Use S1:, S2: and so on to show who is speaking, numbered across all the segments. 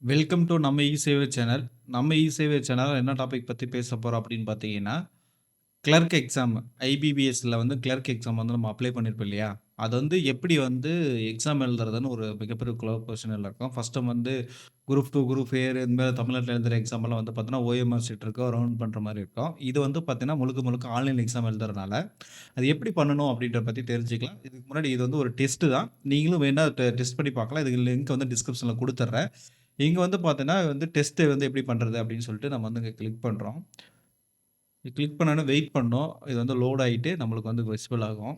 S1: Welcome to நம்ம இ-சேவை channel. நம்ம இ-சேவை சேனல்ல என்ன டாபிக் பத்தி பேச போறோம் அப்படின்னு பார்த்தீங்கன்னா, கிளர்க் எக்ஸாம் ஐபிபிஎஸ்ல வந்து கிளர்க் எக்ஸாம் வந்து நம்ம அப்ளை பண்ணியிருப்போம் இல்லையா? அது வந்து எப்படி வந்து எக்ஸாம் எழுதுறதுன்னு ஒரு மிகப்பெரிய கொஸ்டின்ல இருக்கும். ஃபர்ஸ்ட் டைம் வந்து குரூப் 2, குரூப் ஏ இந்த மாரி தமிழ்நாட்டுல எழுதுற எக்ஸாம்லாம் வந்து பார்த்தீங்கன்னா, ஓஎம்ஆர் ஷீட் இருக்கும். ரவுண்ட் பண்ற மாரி இருக்கும். இது வந்து பார்த்தீங்கன்னா, முழுக்க முழுக்க ஆன்லைன் எக்ஸாம் எழுதுறனால, அது எப்படி பண்ணணும் அப்படின்றத பத்தி தெரிஞ்சுக்கலாம். இதுக்கு முன்னாடி இது வந்து ஒரு டெஸ்ட் தான். நீங்களும் வேணா டெஸ்ட் பண்ணி பார்க்கலாம். இதுக்கு லிங்க் வந்து டிஸ்கிரிப்ஷன்ல குடுத்துடுறேன். இங்க வந்து பார்த்தீங்கன்னா, வந்து டெஸ்ட் வந்து எப்படி பண்றது அப்படின்னு சொல்லிட்டு நம்ம வந்து இங்க கிளிக் பண்றோம். கிளிக் பண்ணோனே வெயிட் பண்ணணும். இது வந்து லோட் ஆயிட்டு நம்மளுக்கு வந்து விசிபிள் ஆகும்.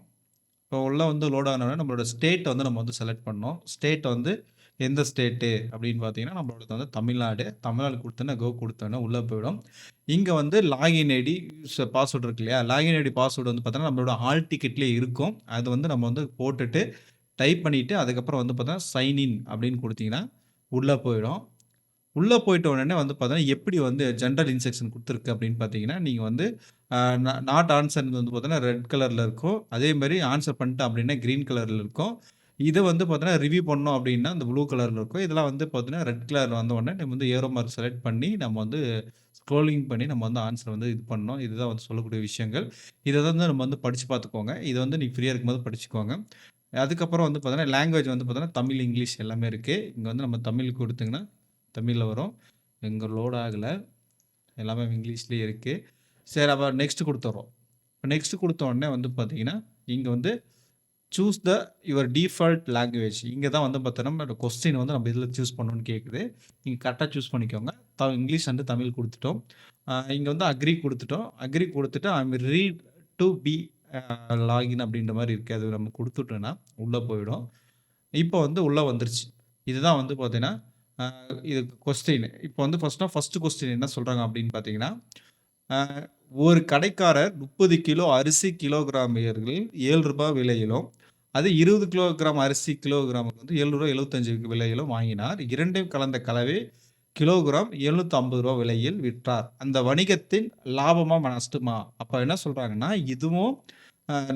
S1: இப்போ உள்ள வந்து லோட் ஆனோனே நம்மளோட ஸ்டேட் வந்து நம்ம வந்து செலக்ட் பண்ணணும். ஸ்டேட் வந்து எந்த ஸ்டேட்டு அப்படின்னு பார்த்தீங்கன்னா, நம்மளோடது வந்து தமிழ்நாடு. தமிழ்நாடு குடுத்தோனே கோ குடுத்தோனே உள்ள போயிடும். இங்க வந்து லாகின் ஐடி, பாஸ்வேர்ட் இருக்கு இல்லையா? லாகின் ஐடி, பாஸ்வேர்ட் வந்து பார்த்தீங்கன்னா, நம்மளோட ஹால் டிக்கெட்லயே இருக்கும். அது வந்து நம்ம வந்து போட்டுட்டு டைப் பண்ணிட்டு அதுக்கப்புறம் வந்து பார்த்தீங்கன்னா, சைன் இன் அப்படின்னு குடுத்தீங்கன்னா, உள்ள போயிடும். உள்ள போயிட்ட உடனே வந்து பார்த்தீங்கன்னா, எப்படி வந்து ஜெனரல் இன்ஸ்ட்ரக்ஷன் குடுத்துருக்கு அப்படின்னு பார்த்தீங்கன்னா, நீங்க வந்து நாட் ஆன்சர்ன்னு வந்து பார்த்தீங்கன்னா, ரெட் கலர்ல இருக்கும். அதே மாரி ஆன்சர் பண்ணிட்டேன் அப்படின்னா, கிரீன் கலர்ல இருக்கும். இத வந்து பார்த்தீங்கன்னா, ரிவ்யூ பண்ணோம் அப்படின்னா, அந்த ப்ளூ கலர்ல இருக்கும். இதெல்லாம் வந்து பார்த்தீங்கன்னா, ரெட் கலர் வந்த உடனே நம்ம வந்து ஏரோ மார்க் செலக்ட் பண்ணி, நம்ம வந்து ஸ்க்ரோலிங் பண்ணி நம்ம வந்து ஆன்சர் வந்து இது பண்ணணும். இதுதான் வந்து சொல்லக்கூடிய விஷயங்கள். இத வந்து நம்ம வந்து படிச்சு பார்த்துக்கோங்க. இத வந்து நீங்க ஃப்ரீயா இருக்கும்போது படிச்சுக்கோங்க. அதுக்கப்புறம் வந்து பார்த்தீங்கன்னா, லாங்குவேஜ் வந்து பார்த்தீங்கன்னா, தமிழ், இங்கிலீஷ் எல்லாமே இருக்கு. இங்க வந்து நம்ம தமிழ் குடுத்தீங்கன்னா தமிழ்ல வரும். இங்க லோட் ஆகல. எல்லாமே இங்கிலீஷ்லயே இருக்கு. சரி அப்ப நெக்ஸ்ட் குடுத்துர்றோம். நெக்ஸ்ட் குடுத்த உடனே வந்து பார்த்தீங்கன்னா, இங்க வந்து சூஸ் யுவர் டிஃபால்ட் லாங்குவேஜ். இங்க தான் வந்து பார்த்தோன்னா, நம்மளோட கொஸ்டின் வந்து நம்ம எதுல சூஸ் பண்ணணும்னு கேட்குது. நீங்க கரெக்ட்டா சூஸ் பண்ணிக்கோங்க. இங்கிலீஷ் அண்ட் தமிழ் குடுத்துட்டோம். இங்க வந்து அக்ரி குடுத்துட்டோம். அக்ரி குடுத்துட்டு I am read to be login அப்படின்ற மாரி இருக்கு. அது நம்ம குடுத்துட்டோம்னா, உள்ள போயிடும். இப்போ வந்து உள்ள வந்துருச்சு. இதுதான் வந்து பார்த்தீங்கன்னா, அ இது கொஸ்டின். இப்போ வந்து ஃபர்ஸ்ட் கொஸ்டின் என்ன சொல்றாங்க அப்படின்னு பார்த்தீங்கன்னா, அ ஒரு கடைக்காரர் 30 கிலோ அரிசி கிலோகிராமியர்கள் ரூ. 7 விலையிலும், அது 20 கிலோகிராம் அரிசி கிலோகிராமுக்கு வந்து ரூ. 7.75 விலையிலும் வாங்கினார். இரண்டையும் கலந்த கலவை கிலோகிராம் ரூ. 750 விலையில் விற்றார். அந்த வணிகத்தின் லாபமா நஷ்டமா? அப்ப என்ன சொல்றாங்கன்னா, இதுவும்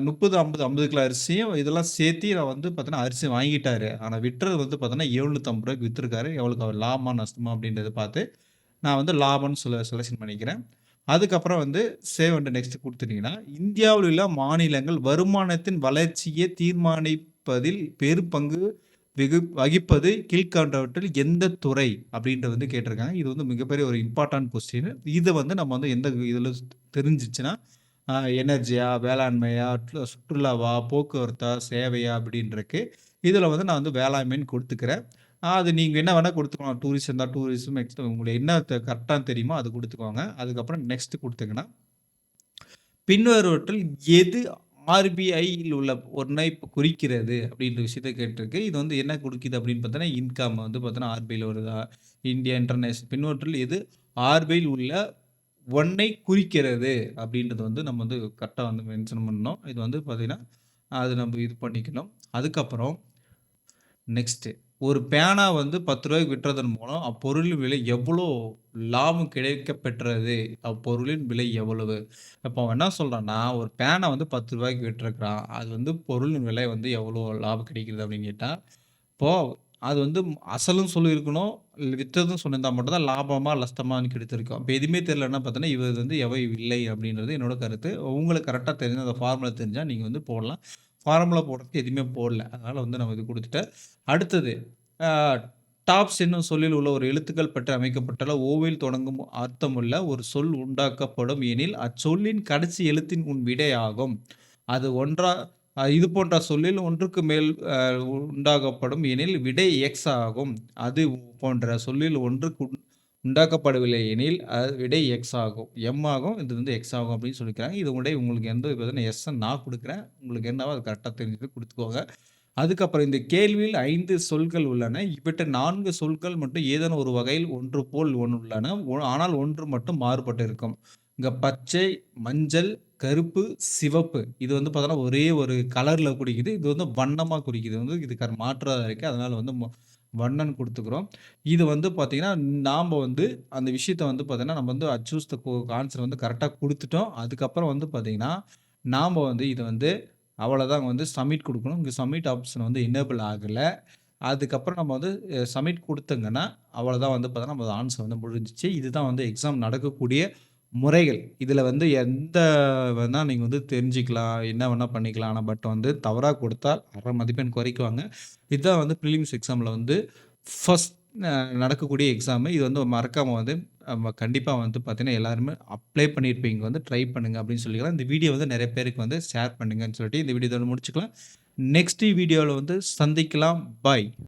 S1: 30, 50 கிலோ அரிசியும் இதெல்லாம் சேர்த்தி நான் வந்து பார்த்தீங்கன்னா, அரிசி வாங்கிட்டாரு. ஆனா விற்றது வந்து பார்த்தீங்கன்னா, ரூ. 750 வித்திருக்காரு. எவ்வளவுக்கு அவர் லாபமா, நஷ்டமா அப்படின்றத பார்த்து, நான் வந்து லாபம்னு செலக்ஷன் பண்ணிக்கிறேன். அதுக்கப்புறம் வந்து சேவ் அண்ட் நெக்ஸ்ட் குடுத்துட்டீங்கன்னா, இந்தியாவில் உள்ள மாநிலங்கள் வருமானத்தின் வளர்ச்சியை தீர்மானிப்பதில் பெரும்பங்கு வகிப்பது கீழ்க்கண்டவற்றில் எந்த துறை? அப்படின்றது வந்து கேட்டிருக்காங்க. இது வந்து மிகப்பெரிய ஒரு இம்பார்ட்டன்ட் கொஸ்டின். இத வந்து நம்ம வந்து எந்த இதுல தெரிஞ்சுச்சுன்னா, எனர்ஜியா, வேளாண்மையா, சுற்றுலாவா, போக்குவரத்தா, சேவையா அப்படின்னு இருக்கு. இதுல வந்து நான் வந்து வேளாண்மைன்னு குடுத்துக்கிறேன். அது நீங்க என்ன வேணா குடுத்துக்கலாம். டூரிஸ்ட் இருந்தா டூரிசம், உங்களுக்கு என்ன கரெக்ட்டா தெரியுமோ அது குடுத்துக்கோங்க. அதுக்கப்புறம் நெக்ஸ்ட் குடுத்தீங்கன்னா, பின்வருவற்றில் எது ஆர்பிஐயில் உள்ள ஒன்றை குறிக்கிறது அப்படின்ற விஷயத்த கேட்டிருக்கு. இது வந்து என்ன குறிக்குது அப்படின்னு பார்த்தீங்கன்னா, இன்கம் வந்து பார்த்தீங்கன்னா ஆர்பிஐல வருதா? இந்தியா இன்டர்நேஷனல் பின்வற்றில் எது ஆர்பிஐயில் உள்ள ஒன்னை குறிக்கிறது அப்படின்றது வந்து நம்ம வந்து கரெக்ட்டா வந்து மென்ஷன் பண்ணணும். இது வந்து பார்த்தீங்கன்னா, அது நம்ம இது பண்ணிக்கணும். அதுக்கப்புறம் நெக்ஸ்ட்டு. ஒரு பேனா வந்து ரூ. 10 விற்றதன் மூலம் அப்பொருளின் விலை எவ்வளோ லாபம் கிடைக்கப் பெற்றது? அப்பொருளின் விலை எவ்வளவு? அப்போ அவன் என்ன சொல்றான்னா, ஒரு பேனா வந்து ரூ. 10 விற்றிருக்கிறான். அது வந்து பொருளின் விலை வந்து எவ்வளோ லாபம் கிடைக்கிறது அப்படின்னு கேட்டா, இப்போ அது வந்து அசலும் சொல்லியிருக்கணும், விற்றதும் சொல்லியிருந்தா மட்டும் தான் லாபமா, நஷ்டமான்னு கிடைத்திருக்கும். அப்ப எதுவுமே தெரியலன்னா பார்த்தீங்கன்னா, இது வந்து எவை இல்லை அப்படின்றது என்னோட கருத்து. உங்களுக்கு கரெக்ட்டா தெரிஞ்சா அந்த ஃபார்முலா தெரிஞ்சா நீங்க வந்து போடலாம். ஃபார்முலா போடுறதுக்கு எதுவுமே போடல. அதனால வந்து நம்ம இது குடுத்துட்டேன். அடுத்தது அ டாப்ஸ் என்னும் சொல்லில் உள்ள ஒரு எழுத்துக்கள் பற்றி அமைக்கப்பட்டுள்ள ஓவில் தொடங்கும் அர்த்தமுள்ள ஒரு சொல் உண்டாக்கப்படும் எனில், அச்சொல்லின் கடைசி எழுத்தின் விடையாகும். அது ஒன்றா இது போன்ற சொல்லில் ஒன்றுக்கு மேல் உண்டாக்கப்படும் எனில் விடை எக்ஸ் ஆகும். அது போன்ற சொல்லில் ஒன்றுக்கு உண்டாக்கப்படவில்லை எனில், விடை எக்ஸ் ஆகும். எம் ஆகும். இது வந்து எக்ஸ் ஆகும் அப்படின்னு சொல்லியிருக்காங்க. இது விடை உங்களுக்கு எந்த விதமான எஸ்ன்னு நான் குடுக்குறேன். உங்களுக்கு என்னவோ அது கரெக்ட்டா தெரிஞ்சது குடுத்துக்கோங்க. அதுக்கப்புறம் இந்த கேள்வியில் 5 சொல்கள் உள்ளன. இவற்றில் 4 சொல்கள் மட்டும் ஏதேனும் ஒரு வகையில் ஒன்று போல் உள்ளன. ஆனால் ஒன்று மட்டும் மாறுபட்டு இருக்கும். இங்க பச்சை, மஞ்சள், கருப்பு, சிவப்பு. இது வந்து பார்த்தோன்னா, ஒரே ஒரு கலர்ல குறிக்குது. இது வந்து வண்ணமா குறிக்குது. வந்து இதுக்கு மாற்றா இருக்கு. அதனால வந்து வண்ணன் குடுத்துக்கிறோம். இது வந்து பார்த்தீங்கன்னா, நாம வந்து அந்த விஷயத்த வந்து பார்த்தீங்கன்னா, நம்ம வந்து சூஸ் த ஆன்ஸர் வந்து கரெக்ட்டா குடுத்துட்டோம். அதுக்கப்புறம் வந்து பார்த்தீங்கன்னா, நாம வந்து இத வந்து அவ்வளோதான் வந்து சப்மிட் குடுக்கணும். இங்க சப்மிட் ஆப்ஷன் வந்து எனேபிள் ஆகல. அதுக்கப்புறம் நம்ம வந்து சப்மிட் குடுத்தங்கன்னா, அவ்வளோதான் வந்து பார்த்தீங்கன்னா, நம்ம ஆன்சர் வந்து முடிஞ்சுச்சு. இதுதான் வந்து எக்ஸாம் நடக்கக்கூடிய முறைகள். இதில வந்து எந்த வேணா நீங்க வந்து தெரிஞ்சுக்கலாம். என்ன வேணா பண்ணிக்கலாம். ஆனா பட் வந்து தவறா குடுத்தா 1/2 மதிப்பெண் குறைக்குவாங்க. இதுதான் வந்து பிரிலிம்ஸ் எக்ஸாம்ல வந்து ஃபர்ஸ்ட் நடக்கக்கூடிய எக்ஸாமு. இது வந்து மறக்காம வந்து கண்டிப்பா வந்து பார்த்தீங்கன்னா, எல்லாருமே அப்ளை பண்ணியிருப்பீங்க. வந்து ட்ரை பண்ணுங்க அப்படின்னு சொல்லிக்கலாம். இந்த வீடியோ வந்து நெறைய பேருக்கு வந்து ஷேர் பண்ணுங்கன்னு சொல்லிட்டு இந்த வீடியோ இதோட முடிச்சுக்கலாம். நெக்ஸ்ட் வீடியோல வந்து சந்திக்கலாம். பாய்.